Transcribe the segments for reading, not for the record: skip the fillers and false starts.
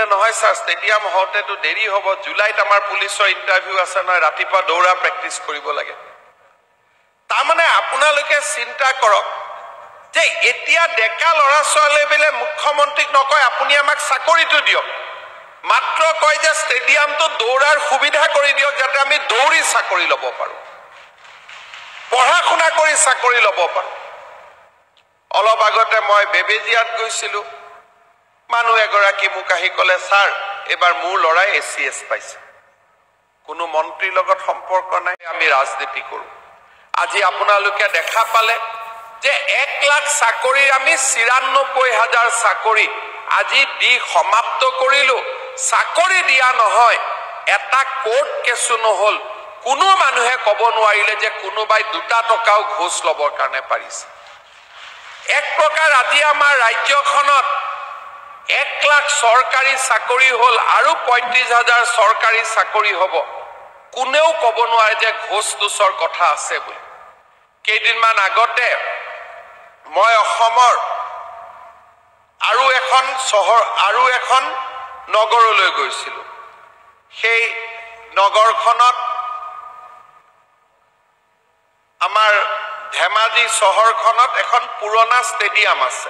বোলে নহয় sir stadium হওঁতেতো দেৰি হ'ব, জুলাইত আমাৰ পুলিচৰ ইণ্টাৰভিউ আছে নহয়, ৰাতিপুৱা দৌৰা প্ৰেক্টিচ কৰিব লাগে। তাৰমানে আপোনালোকে চিন্তা কৰক যে এতিয়া ডেকা ল'ৰা ছোৱালীয়ে বোলে মুখ্যমন্ত্ৰীক নকয় আপুনি আমাক চাকৰিটো দিয়ক, মাত্ৰ কয় যে ষ্টেডিয়ামটো দৌৰাৰ সুবিধা কৰি দিয়ক যাতে আমি দৌৰি চাকৰি ল'ব পাৰোঁ, পঢ়া শুনা কৰি চাকৰি ল'ব পাৰোঁ। অলপ আগতে মই বেবেজিয়াত গৈছিলোঁ, মানুহ এগৰাকী মোক আহি ক'লে ছাৰ এইবাৰ মোৰ ল'ৰাই ACS পাইছে, কোনো মন্ত্ৰীৰ লগত সম্পৰ্ক নাই, আমি ৰাজনীতি কৰোঁ। আজি আপোনালোকে দেখা পালে যে 1 লাখ চাকৰিৰ আমি ৯৪,০০০ চাকৰি আজি দি সমাপ্ত কৰিলোঁ। চাকৰি দিয়া নহয়, এটা কোৰ্ট কেছো নহ'ল, কোনো মানুহে ক'ব নোৱাৰিলে যে কোনোবাই 2 টকাও ঘোষ ল'বৰ কাৰণে পাৰিছে। এক প্ৰকাৰ আজি আমাৰ ৰাজ্যখনত 1 লাখ চৰকাৰী চাকৰি হ'ল আৰু ৩৫,০০০ চৰকাৰী চাকৰি হ'ব, কোনেও ক'ব নোৱাৰে যে ঘোষ দোষৰ কথা আছে বুলি। কেইদিনমান আগতে মই অসমৰ আৰু এখন চহৰ আৰু এখন নগৰলৈ গৈছিলোঁ। সেই নগৰখনত আমাৰ ধেমাজি চহৰখনত এখন পুৰণা ষ্টেডিয়াম আছে,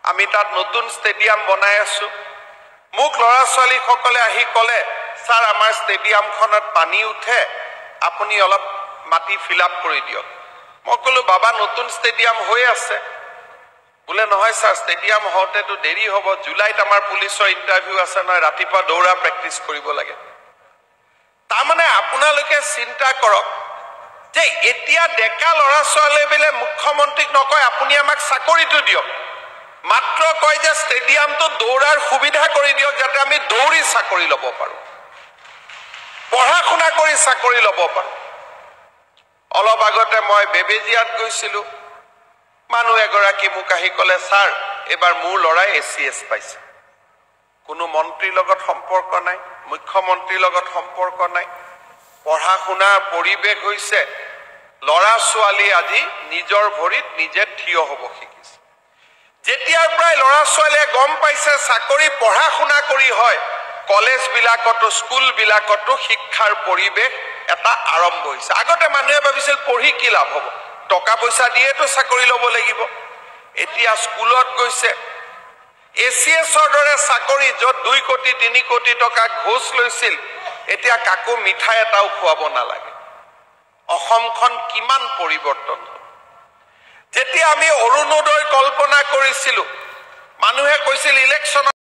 আমি তাত নতুন ষ্টেডিয়াম বনাই আছোঁ। মোক ল'ৰা ছোৱালীসকলে আহি ক'লে ছাৰ আমাৰ ষ্টেডিয়ামখনত পানী উঠে, আপুনি অলপ মাটি ফিল আপ কৰি দিয়ক। মই ক'লো বাবা নতুন ষ্টেডিয়াম হৈ আছে। বোলে নহয় ছাৰ ষ্টেডিয়াম হওঁতেতো দেৰি হ'ব, জুলাইত আমাৰ পুলিচৰ ইণ্টাৰভিউ আছে নহয়, ৰাতিপুৱা দৌৰা প্ৰেক্টিচ কৰিব লাগে। তাৰমানে আপোনালোকে চিন্তা কৰক যে এতিয়া ডেকা ল'ৰা ছোৱালীয়ে বোলে মুখ্যমন্ত্ৰীক নকয় আপুনি আমাক চাকৰিটো দিয়ক, মাত্ৰ কয় যে ষ্টেডিয়ামটো দৌৰাৰ সুবিধা কৰি দিয়ক যাতে আমি দৌৰি চাকৰি ল'ব পাৰোঁ, পঢ়া শুনা কৰি চাকৰি ল'ব পাৰোঁ। অলপ আগতে মই বেবেজিয়াত গৈছিলোঁ, মানুহ এগৰাকী মোক আহি ক'লে ছাৰ এইবাৰ মোৰ ল'ৰাই ACS পাইছে, কোনো মন্ত্ৰীৰ লগত সম্পৰ্ক নাই, মুখ্যমন্ত্ৰীৰ লগত সম্পৰ্ক নাই, পঢ়া শুনাৰ পৰিৱেশ হৈছে ল'ৰা ছোৱালী আজি নিজৰ ভৰিত নিজে থিয় হ'ব শিকিছে। যেতিয়াৰ পৰাই ল'ৰা ছোৱালীয়ে গম পাইছে চাকৰি পঢ়া শুনা কৰি হয়, কলেজবিলাকতো স্কুলবিলাকতো শিক্ষাৰ পৰিৱেশ এটা আৰম্ভ হৈছে। আগতে মানুহে ভাবিছিল পঢ়ি কি লাভ হ'ব, টকা পইচা দিয়েতো চাকৰি ল'ব লাগিব। এতিয়া স্কুলত গৈছে, ACSৰ দৰে চাকৰি য'ত 2 কোটি 3 কোটি টকা ঘোষ লৈছিল, এতিয়া কাকো মিঠাই এটাও খুৱাব নালাগে। অসমখন কিমান পৰিৱৰ্তন হ'ল। যেতিয়া আমি অৰুণোদয় কল্পনা কৰিছিলোঁ, মানুহে কৈছিল ইলেকশ্যনত